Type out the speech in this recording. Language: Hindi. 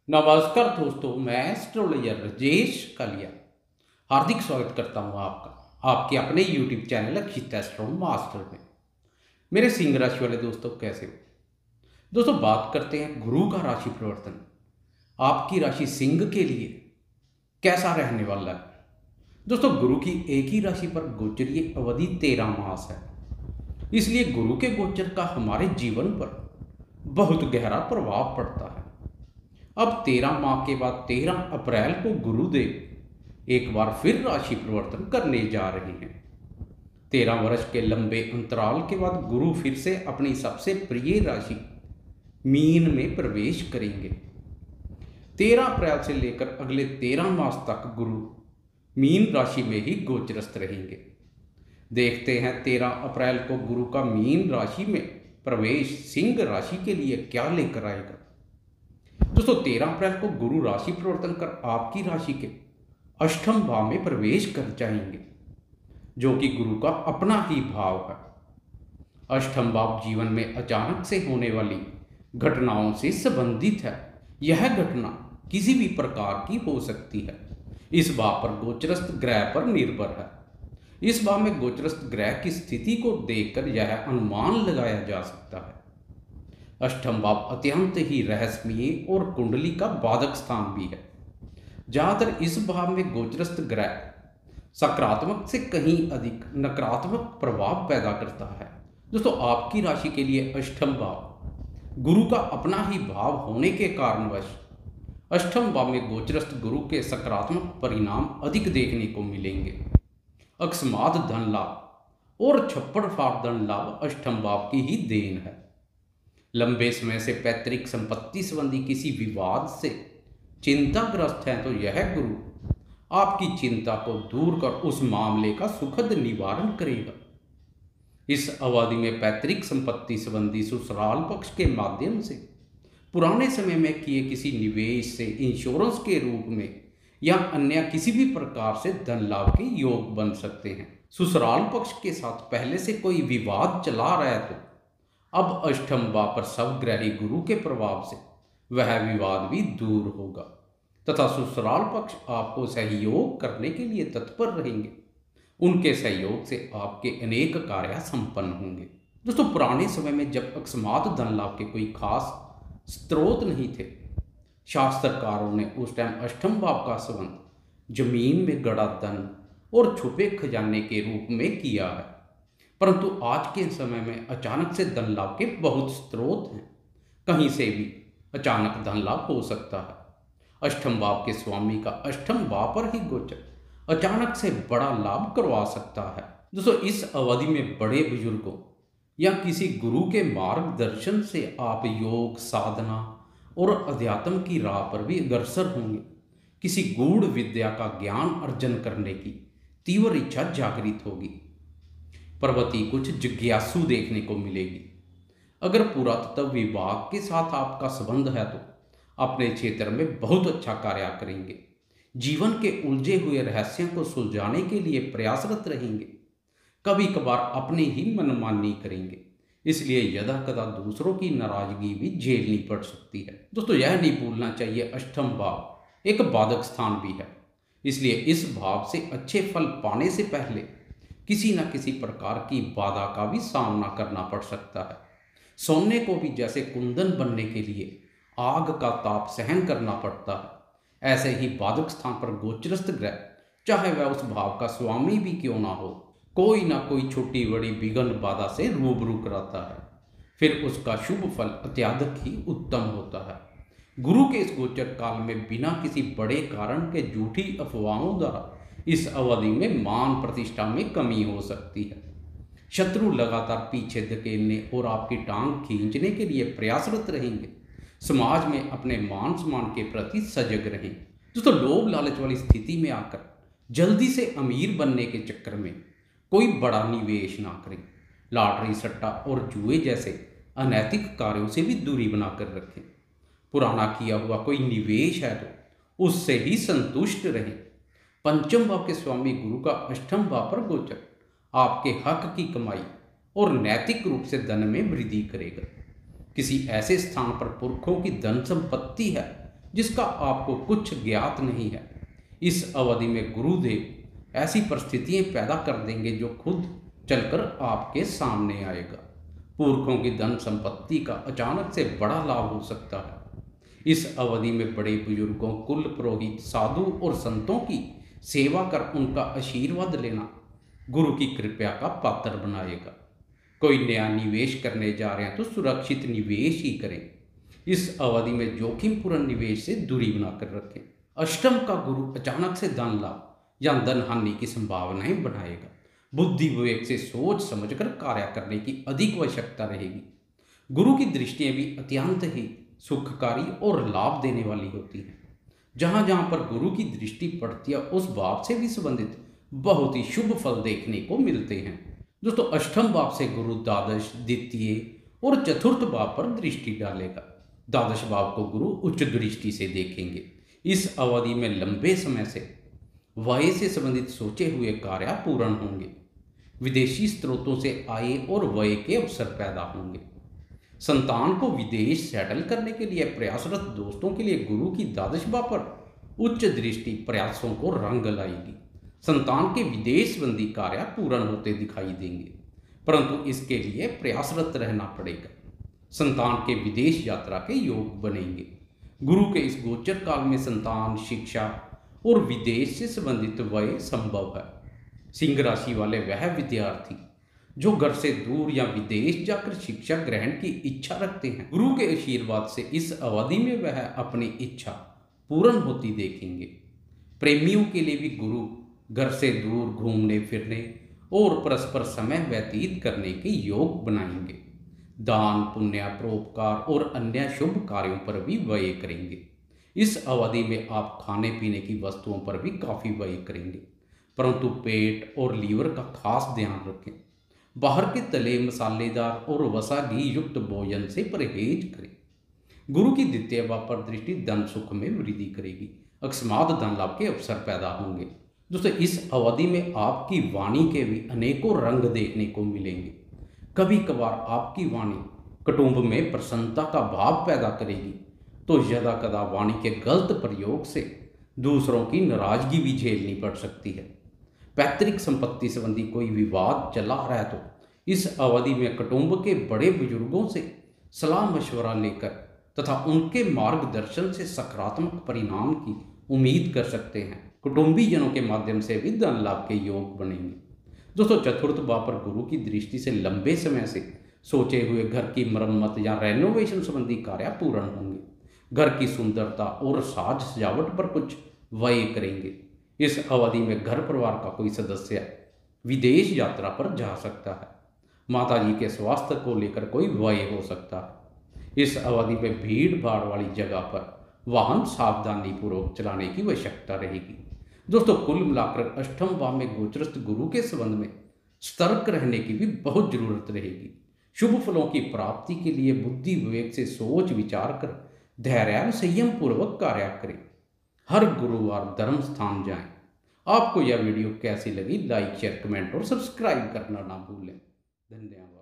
नमस्कार दोस्तों, मैं एस्ट्रोलॉजर राजेश कालिया हार्दिक स्वागत करता हूं आपका आपके अपने YouTube चैनल अक्षित एस्ट्रो मास्टर में। मेरे सिंह राशि वाले दोस्तों, कैसे हो दोस्तों? बात करते हैं गुरु का राशि परिवर्तन आपकी राशि सिंह के लिए कैसा रहने वाला है। दोस्तों, गुरु की एक ही राशि पर गोचरीय अवधि 13 मास है, इसलिए गुरु के गोचर का हमारे जीवन पर बहुत गहरा प्रभाव पड़ता है। अब 13 माह के बाद 13 अप्रैल को गुरुदेव एक बार फिर राशि परिवर्तन करने जा रहे हैं। 13 वर्ष के लंबे अंतराल के बाद गुरु फिर से अपनी सबसे प्रिय राशि मीन में प्रवेश करेंगे। 13 अप्रैल से लेकर अगले 13 मास तक गुरु मीन राशि में ही गोचरस्थ रहेंगे। देखते हैं 13 अप्रैल को गुरु का मीन राशि में प्रवेश सिंह राशि के लिए क्या लेकर आएगा। दोस्तों, 13 अप्रैल को गुरु राशि परिवर्तन कर आपकी राशि के अष्टम भाव में प्रवेश कर जाएंगे, जो कि गुरु का अपना ही भाव है। अष्टम भाव जीवन में अचानक से होने वाली घटनाओं से संबंधित है। यह घटना किसी भी प्रकार की हो सकती है। इस भाव पर गोचरस्थ ग्रह पर निर्भर है। इस भाव में गोचरस्थ ग्रह की स्थिति को देखकर यह अनुमान लगाया जा सकता है। अष्टम भाव अत्यंत ही रहस्यमय और कुंडली का बाधक स्थान भी है। ज्यादातर इस भाव में गोचरस्थ ग्रह सकारात्मक से कहीं अधिक नकारात्मक प्रभाव पैदा करता है। दोस्तों, आपकी राशि के लिए अष्टम भाव गुरु का अपना ही भाव होने के कारणवश अष्टम भाव में गोचरस्थ गुरु के सकारात्मक परिणाम अधिक देखने को मिलेंगे। अकस्मात धन लाभ और छप्पड़ फाड़ धन लाभ अष्टम भाव की ही देन है। लंबे समय से पैतृक संपत्ति संबंधी किसी विवाद से चिंताग्रस्त हैं तो यह गुरु आपकी चिंता को दूर कर उस मामले का सुखद निवारण करेगा। इस अवधि में पैतृक संपत्ति संबंधी ससुराल पक्ष के माध्यम से पुराने समय में किए किसी निवेश से इंश्योरेंस के रूप में या अन्य किसी भी प्रकार से धन लाभ के योग बन सकते हैं। ससुराल पक्ष के साथ पहले से कोई विवाद चला रहा है तो अब अष्टम भाव पर सबग्रही गुरु के प्रभाव से वह विवाद भी दूर होगा तथा ससुराल पक्ष आपको सहयोग करने के लिए तत्पर रहेंगे। उनके सहयोग से आपके अनेक कार्य संपन्न होंगे। दोस्तों, पुराने समय में जब अकस्मात धन लाभ के कोई खास स्रोत नहीं थे, शास्त्रकारों ने उस टाइम अष्टम भाव का संबंध जमीन में गड़ा धन और छुपे खजाने के रूप में किया है। परंतु आज के समय में अचानक से धन लाभ के बहुत स्रोत हैं। कहीं से भी अचानक धन लाभ हो सकता है। अष्टम भाव के स्वामी का अष्टम भाव पर ही गोचर अचानक से बड़ा लाभ करवा सकता है। दोस्तों, इस अवधि में बड़े बुजुर्गों या किसी गुरु के मार्गदर्शन से आप योग साधना और अध्यात्म की राह पर भी अग्रसर होंगे। किसी गूढ़ विद्या का ज्ञान अर्जन करने की तीव्र इच्छा जागृत होगी। प्रवृत्ति कुछ जिज्ञासु देखने को मिलेगी। अगर पुरातत्व विभाग के साथ आपका संबंध है तो अपने क्षेत्र में बहुत अच्छा कार्य करेंगे। जीवन के उलझे हुए रहस्यों को सुलझाने के लिए प्रयासरत रहेंगे। कभी कभार अपनी ही मनमानी करेंगे, इसलिए यदा कदा दूसरों की नाराजगी भी झेलनी पड़ सकती है। दोस्तों, यह नहीं भूलना चाहिए अष्टम भाव एक बाधक स्थान भी है, इसलिए इस भाव से अच्छे फल पाने से पहले किसी न किसी प्रकार की बाधा का भी सामना करना पड़ सकता है। सोने को भी जैसे कुंदन बनने के लिए आग का ताप सहन करना पड़ता है, ऐसे ही बाधक स्थान पर गोचरस्थ ग्रह, चाहे वह उस भाव का स्वामी भी क्यों ना हो, कोई ना कोई छोटी बड़ी विघ्न बाधा से रूबरू कराता है। फिर उसका शुभ फल अत्यधिक ही उत्तम होता है। गुरु के इस गोचर काल में बिना किसी बड़े कारण के झूठी अफवाहों द्वारा इस अवधि में मान प्रतिष्ठा में कमी हो सकती है। शत्रु लगातार पीछे धकेलने और आपकी टांग खींचने के लिए प्रयासरत रहेंगे। समाज में अपने मान सम्मान के प्रति सजग रहें। दोस्तों, लोभ लालच वाली स्थिति में आकर जल्दी से अमीर बनने के चक्कर में कोई बड़ा निवेश ना करें। लॉटरी, सट्टा और जुए जैसे अनैतिक कार्यों से भी दूरी बनाकर रखें। पुराना किया हुआ कोई निवेश है तो उससे ही संतुष्ट रहें। पंचम भाव के स्वामी गुरु का अष्टम भाव पर गोचर आपके हक की कमाई और नैतिक रूप से धन में वृद्धि करेगा। किसी ऐसे स्थान पर पुरखों की धन संपत्ति है जिसका आपको कुछ ज्ञात नहीं है। इस अवधि में गुरुदेव ऐसी परिस्थितियां पैदा कर देंगे जो खुद चलकर आपके सामने आएगा। पुरखों की धन संपत्ति का अचानक से बड़ा लाभ हो सकता है। इस अवधि में बड़े बुजुर्गों, कुल पुरोहित, साधु और संतों की सेवा कर उनका आशीर्वाद लेना गुरु की कृपा का पात्र बनाएगा। कोई नया निवेश करने जा रहे हैं तो सुरक्षित निवेश ही करें। इस अवधि में जोखिमपूर्ण निवेश से दूरी बनाकर रखें। अष्टम का गुरु अचानक से धन लाभ या धन हानि की संभावनाएं बढ़ाएगा। बुद्धि विवेक से सोच समझकर कार्य करने की अधिक आवश्यकता रहेगी। गुरु की दृष्टियां भी अत्यंत ही सुखकारी और लाभ देने वाली होती हैं। जहां जहां पर गुरु की दृष्टि पड़ती है उस भाव से भी संबंधित बहुत ही शुभ फल देखने को मिलते हैं। दोस्तों, अष्टम भाव से गुरु द्वादश, द्वितीय और चतुर्थ भाव पर दृष्टि डालेगा। द्वादश भाव को गुरु उच्च दृष्टि से देखेंगे। इस अवधि में लंबे समय से व्यय से संबंधित सोचे हुए कार्य पूर्ण होंगे। विदेशी स्रोतों से आय और व्यय के अवसर पैदा होंगे। संतान को विदेश सेटल करने के लिए प्रयासरत दोस्तों के लिए गुरु की द्वादश भाव पर उच्च दृष्टि प्रयासों को रंग लाएगी। संतान के विदेश संबंधी कार्य पूर्ण होते दिखाई देंगे, परंतु इसके लिए प्रयासरत रहना पड़ेगा। संतान के विदेश यात्रा के योग बनेंगे। गुरु के इस गोचर काल में संतान, शिक्षा और विदेश से संबंधित व्यय संभव है। सिंह राशि वाले वह विद्यार्थी जो घर से दूर या विदेश जाकर शिक्षा ग्रहण की इच्छा रखते हैं, गुरु के आशीर्वाद से इस अवधि में वह अपनी इच्छा पूर्ण होती देखेंगे। प्रेमियों के लिए भी गुरु घर से दूर घूमने फिरने और परस्पर समय व्यतीत करने के योग बनाएंगे। दान, पुण्य, परोपकार और अन्य शुभ कार्यों पर भी व्यय करेंगे। इस अवधि में आप खाने पीने की वस्तुओं पर भी काफ़ी व्यय करेंगे, परंतु पेट और लीवर का खास ध्यान रखें। बाहर के तले, मसालेदार और वसा घी युक्त भोजन से परहेज करें। गुरु की द्वितीय भाव पर दृष्टि धन सुख में वृद्धि करेगी। अकस्मात धन लाभ के अवसर पैदा होंगे। दोस्तों, इस अवधि में आपकी वाणी के भी अनेकों रंग देखने को मिलेंगे। कभी कभार आपकी वाणी कुटुंब में प्रसन्नता का भाव पैदा करेगी, तो यदा कदा वाणी के गलत प्रयोग से दूसरों की नाराजगी भी झेलनी पड़ सकती है। पैतृक संपत्ति संबंधी कोई विवाद चला रहा है तो इस अवधि में कुटुंब के बड़े बुजुर्गों से सलाह मशवरा लेकर तथा उनके मार्गदर्शन से सकारात्मक परिणाम की उम्मीद कर सकते हैं। कुटुंबीजनों के माध्यम से भी धन लाभ के योग बनेंगे। दोस्तों, चतुर्थ भाव पर गुरु की दृष्टि से लंबे समय से सोचे हुए घर की मरम्मत या रेनोवेशन संबंधी कार्य पूर्ण होंगे। घर की सुंदरता और साज सजावट पर कुछ व्यय करेंगे। इस अवधि में घर परिवार का कोई सदस्य विदेश यात्रा पर जा सकता है। माताजी के स्वास्थ्य को लेकर कोई व्यय हो सकता है। इस अवधि में भीड़ भाड़ वाली जगह पर वाहन सावधानी पूर्वक चलाने की आवश्यकता रहेगी। दोस्तों, कुल मिलाकर अष्टम भाव में गोचरस्थ गुरु के संबंध में सतर्क रहने की भी बहुत जरूरत रहेगी। शुभ फलों की प्राप्ति के लिए बुद्धि विवेक से सोच विचार कर धैर्य संयम पूर्वक कार्य करें। हर गुरुवार धर्म स्थान जाएं। आपको यह वीडियो कैसी लगी? लाइक, शेयर, कमेंट और सब्सक्राइब करना ना भूलें। धन्यवाद।